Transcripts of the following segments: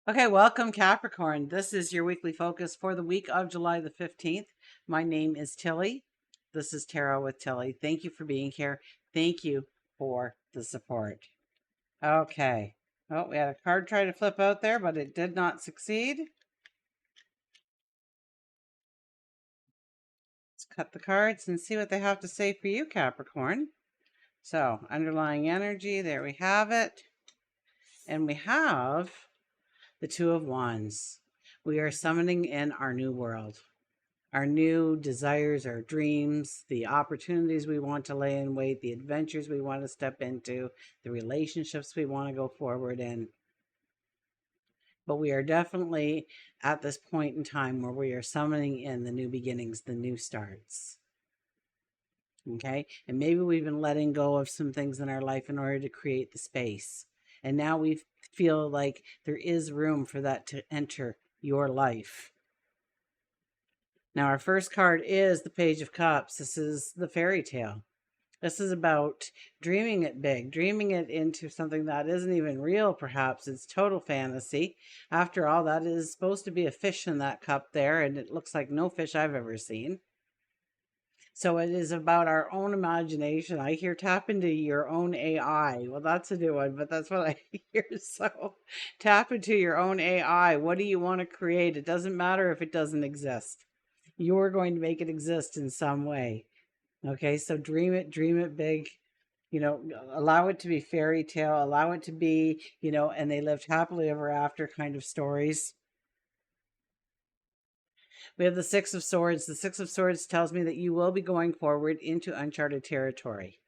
Okay, welcome Capricorn. This is your weekly focus for the week of July the 15th. My name is Tilly. This is Tarot with Tilly. Thank you for being here. Thank you for the support. Okay. Oh, we had a card try to flip out there, but it did not succeed. Let's cut the cards and see what they have to say for you, Capricorn. So, underlying energy, there we have it. And we have the Two of Wands. We are summoning in our new world. Our new desires, our dreams, the opportunities we want to lay in wait, the adventures we want to step into, the relationships we want to go forward in. But we are definitely at this point in time where we are summoning in the new beginnings, the new starts. Okay. And maybe we've been letting go of some things in our life in order to create the space. And now we feel like there is room for that to enter your life. Now, our first card is the Page of Cups. This is the fairy tale. This is about dreaming it big, dreaming it into something that isn't even real, perhaps. It's total fantasy. After all, that is supposed to be a fish in that cup there, and it looks like no fish I've ever seen. So it is about our own imagination. I hear tap into your own AI. Well, that's a new one, but that's what I hear. So tap into your own AI. What do you want to create? It doesn't matter if it doesn't exist. You're going to make it exist in some way. Okay, so dream it big. Allow it to be fairy tale, allow it to be, and they lived happily ever after kind of stories. We have the Six of Swords. The Six of Swords tells me that you will be going forward into uncharted territory.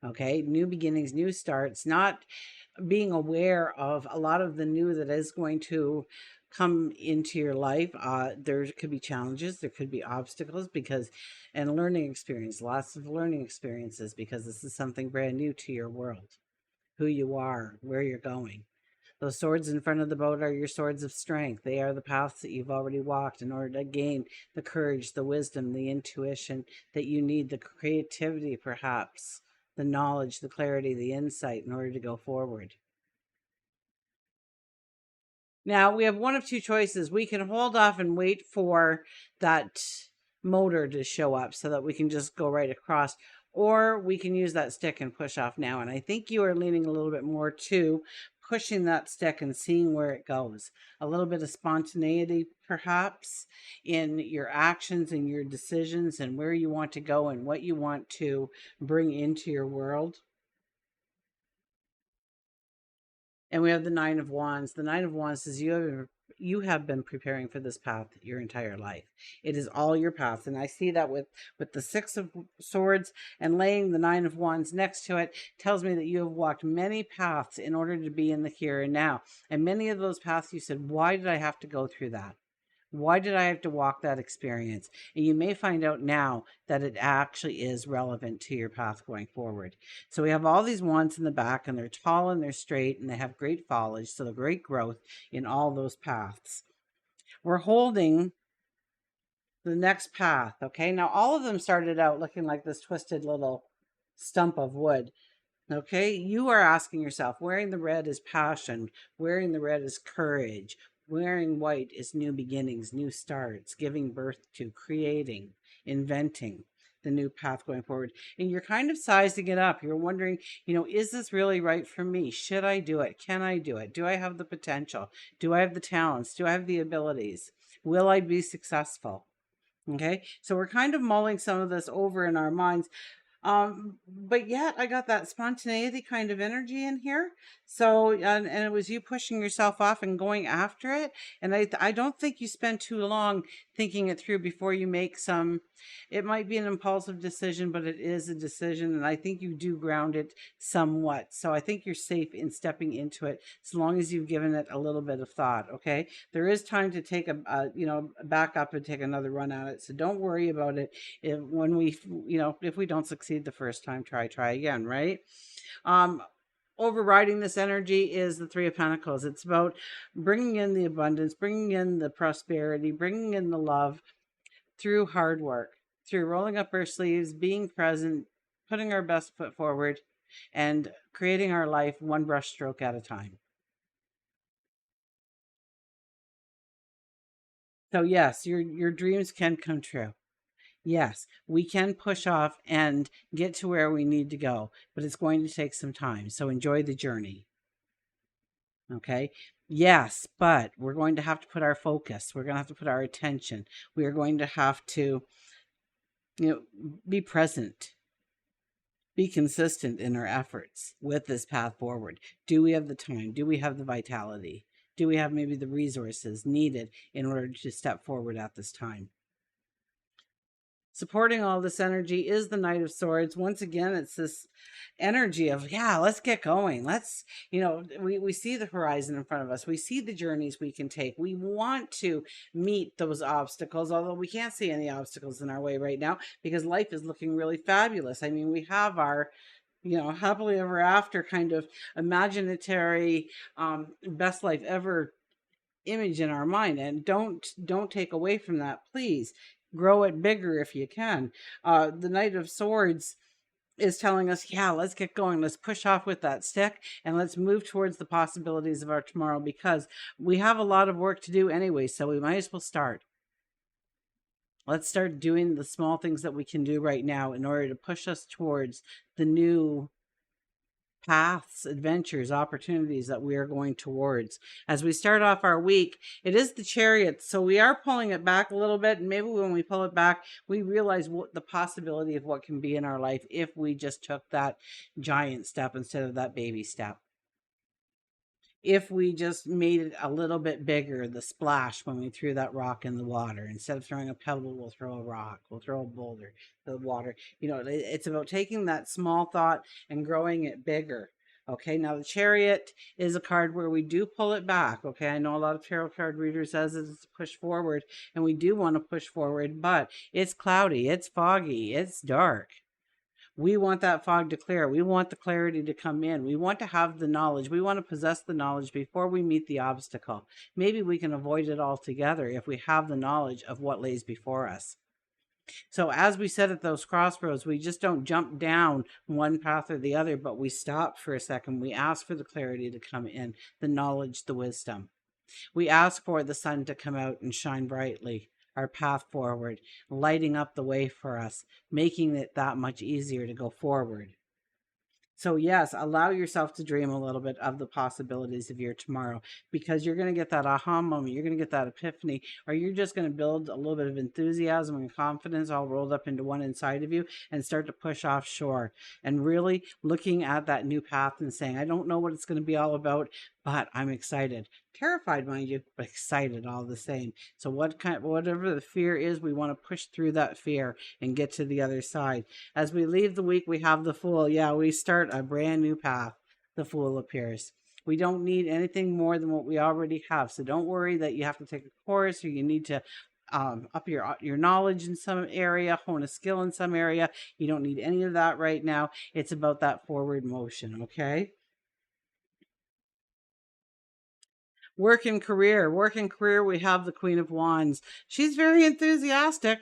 Okay, new beginnings, new starts, not being aware of a lot of the new that is going to come into your life. There could be challenges, there could be obstacles and learning experience, lots of learning experiences, because this is something brand new to your world, who you are, where you're going. Those swords in front of the boat are your swords of strength. They are the paths that you've already walked in order to gain the courage, the wisdom, the intuition that you need, the creativity, perhaps, the knowledge, the clarity, the insight in order to go forward. Now, we have one of two choices. We can hold off and wait for that motor to show up so that we can just go right across, or we can use that stick and push off now. And I think you are leaning a little bit more to pushing that stick and seeing where it goes. A little bit of spontaneity, perhaps, in your actions and your decisions and where you want to go and what you want to bring into your world. And we have the Nine of Wands. The Nine of Wands says you have been preparing for this path your entire life. It is all your path. And I see that with the Six of Swords and laying the Nine of Wands next to it tells me that you have walked many paths in order to be in the here and now. And many of those paths you said, why did I have to go through that? Why did I have to walk that experience? And you may find out now that it actually is relevant to your path going forward. So we have all these wands in the back, and they're tall and they're straight and they have great foliage. So the great growth in all those paths. We're holding the next path. Okay. Now all of them started out looking like this twisted little stump of wood. Okay, you are asking yourself, wearing the red is passion, wearing the red is courage, wearing white is new beginnings, new starts, giving birth to, creating, inventing the new path going forward. And you're kind of sizing it up. You're wondering, is this really right for me? Should I do it? Can I do it? Do I have the potential? Do I have the talents? Do I have the abilities? Will I be successful? Okay, so we're kind of mulling some of this over in our minds. But yet I got that spontaneity kind of energy in here. So, and it was you pushing yourself off and going after it. And I don't think you spend too long thinking it through before you make it might be an impulsive decision, but it is a decision. And I think you do ground it somewhat. So I think you're safe in stepping into it as long as you've given it a little bit of thought. Okay. There is time to take back up and take another run at it. So don't worry about it. If we don't succeed the first time, try again, right? Overriding this energy is the Three of Pentacles. It's about bringing in the abundance, bringing in the prosperity, bringing in the love through hard work, through rolling up our sleeves, being present, putting our best foot forward, and creating our life one brushstroke at a time. So yes, your dreams can come true. Yes, we can push off and get to where we need to go, but it's going to take some time. So enjoy the journey. Okay. Yes, but we're going to have to put our focus. We're going to have to put our attention. We are going to have to, be present, be consistent in our efforts with this path forward. Do we have the time? Do we have the vitality? Do we have maybe the resources needed in order to step forward at this time? Supporting all this energy is the Knight of Swords. Once again, it's this energy of, yeah, let's get going. Let's, we see the horizon in front of us. We see the journeys we can take. We want to meet those obstacles, although we can't see any obstacles in our way right now because life is looking really fabulous. I mean, we have our happily ever after kind of imaginary best life ever image in our mind, and don't take away from that, please. Grow it bigger if you can. The Knight of Swords is telling us, yeah, let's get going. Let's push off with that stick and let's move towards the possibilities of our tomorrow, because we have a lot of work to do anyway, so we might as well start. Let's start doing the small things that we can do right now in order to push us towards the new paths, adventures, opportunities that we are going towards. As we start off our week, it is the Chariot, so we are pulling it back a little bit, and maybe when we pull it back, we realize what the possibility of what can be in our life if we just took that giant step instead of that baby step. If we just made it a little bit bigger, the splash when we threw that rock in the water. Instead of throwing a pebble, we'll throw a rock, we'll throw a boulder, the water. It's about taking that small thought and growing it bigger. Okay, now the Chariot is a card where we do pull it back. Okay, I know a lot of tarot card readers says it's push forward, and we do want to push forward, but it's cloudy, it's foggy, it's dark. We want that fog to clear. We want the clarity to come in. We want to have the knowledge. We want to possess the knowledge before we meet the obstacle. Maybe we can avoid it altogether if we have the knowledge of what lays before us. So as we said at those crossroads, we just don't jump down one path or the other, but we stop for a second. We ask for the clarity to come in, the knowledge, the wisdom. We ask for the sun to come out and shine brightly, our path forward, lighting up the way for us, making it that much easier to go forward. So yes, allow yourself to dream a little bit of the possibilities of your tomorrow, because you're going to get that aha moment, you're going to get that epiphany, or you're just going to build a little bit of enthusiasm and confidence all rolled up into one inside of you and start to push offshore and really looking at that new path and saying, I don't know what it's going to be all about, but I'm excited. Terrified, mind you, but excited all the same. So whatever the fear is, we want to push through that fear and get to the other side. As we leave the week, we have the Fool. Yeah, we start a brand new path. The Fool appears. We don't need anything more than what we already have. So don't worry that you have to take a course or you need to up your knowledge in some area, hone a skill in some area. You don't need any of that right now. It's about that forward motion, okay? Work and career. We have the Queen of Wands. She's very enthusiastic.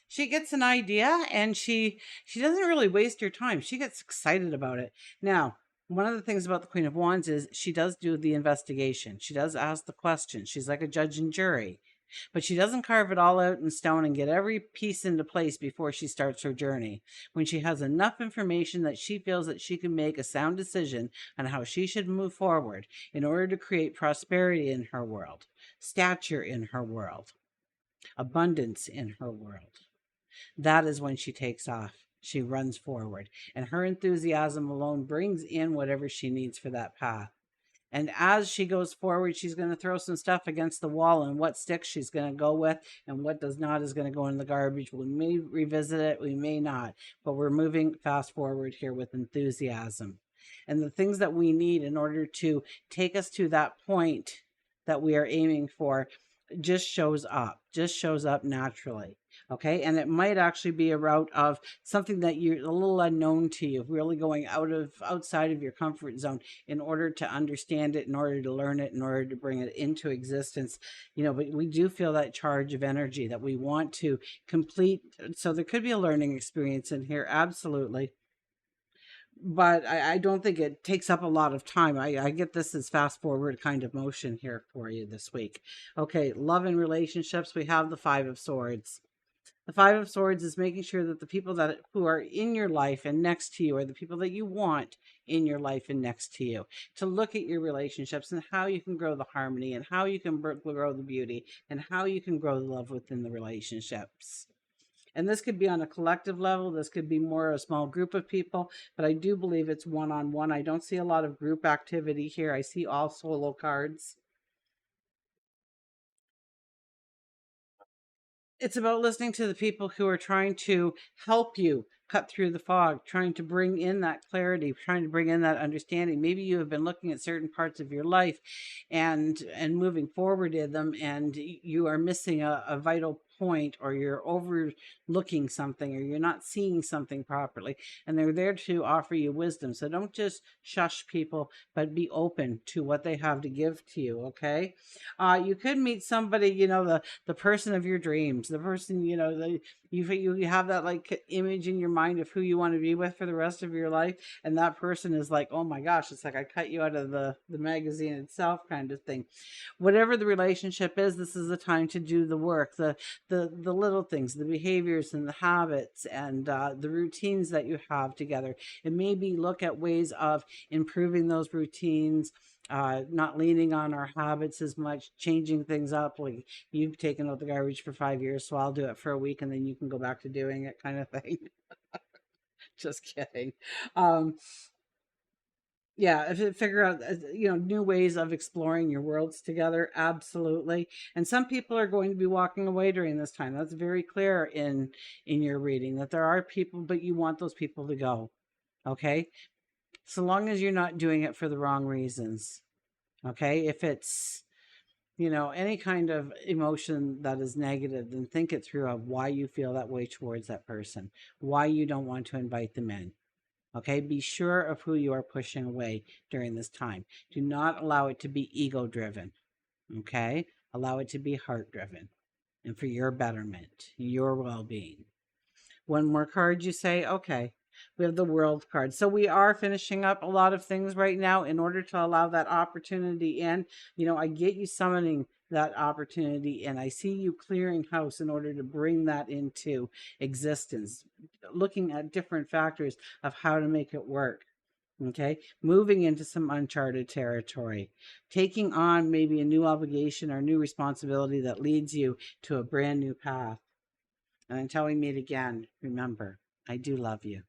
She gets an idea and she doesn't really waste her time. She gets excited about it. Now, one of the things about the Queen of Wands is she does do the investigation. She does ask the questions. She's like a judge and jury. But she doesn't carve it all out in stone and get every piece into place before she starts her journey. When she has enough information that she feels that she can make a sound decision on how she should move forward in order to create prosperity in her world, stature in her world, abundance in her world, that is when she takes off. She runs forward, and her enthusiasm alone brings in whatever she needs for that path. And as she goes forward, she's going to throw some stuff against the wall, and what sticks she's going to go with and what does not is going to go in the garbage. We may revisit it, we may not, but we're moving fast forward here with enthusiasm. And the things that we need in order to take us to that point that we are aiming for just shows up naturally. Okay, and it might actually be a route of something that you're a little unknown to you, really going outside of your comfort zone in order to understand it, in order to learn it, in order to bring it into existence. But we do feel that charge of energy that we want to complete. So there could be a learning experience in here, absolutely. but I don't think it takes up a lot of time. I get this as fast forward kind of motion here for you this week. Okay, love and relationships. We have the Five of Swords. The Five of Swords is making sure that the people that who are in your life and next to you are the people that you want in your life and next to you. To look at your relationships and how you can grow the harmony and how you can grow the beauty and how you can grow the love within the relationships. And this could be on a collective level. This could be more a small group of people, but I do believe it's one on one. I don't see a lot of group activity here. I see all solo cards. It's about listening to the people who are trying to help you cut through the fog, trying to bring in that clarity, trying to bring in that understanding. Maybe you have been looking at certain parts of your life and moving forward in them, and you are missing a vital point, or you're overlooking something, or you're not seeing something properly, and they're there to offer you wisdom. So don't just shush people, but be open to what they have to give to you. Okay. You could meet somebody, the person of your dreams, the person, you have that like image in your mind of who you want to be with for the rest of your life, and that person is like, oh my gosh, it's like I cut you out of the magazine itself, kind of thing. Whatever the relationship is, this is the time to do the work, the little things, the behaviors and the habits, and the routines that you have together, and maybe look at ways of improving those routines, not leaning on our habits as much, changing things up. Like, you've taken out the garbage for 5 years, so I'll do it for a week and then you can go back to doing it, kind of thing. Just kidding. Um, yeah, if it figure out new ways of exploring your worlds together, absolutely. And some people are going to be walking away during this time. That's very clear in your reading, that there are people, but you want those people to go. Okay, so long as you're not doing it for the wrong reasons. Okay, if it's any kind of emotion that is negative, then think it through of why you feel that way towards that person, why you don't want to invite them in. Okay, be sure of who you are pushing away during this time. Do not allow it to be ego driven. Okay, allow it to be heart driven and for your betterment, your well being. One more card, you say? Okay. We have the World card. So we are finishing up a lot of things right now in order to allow that opportunity in. I get you summoning that opportunity in. I see you clearing house in order to bring that into existence, looking at different factors of how to make it work. Okay, moving into some uncharted territory, taking on maybe a new obligation or new responsibility that leads you to a brand new path. And until we meet again, remember, I do love you.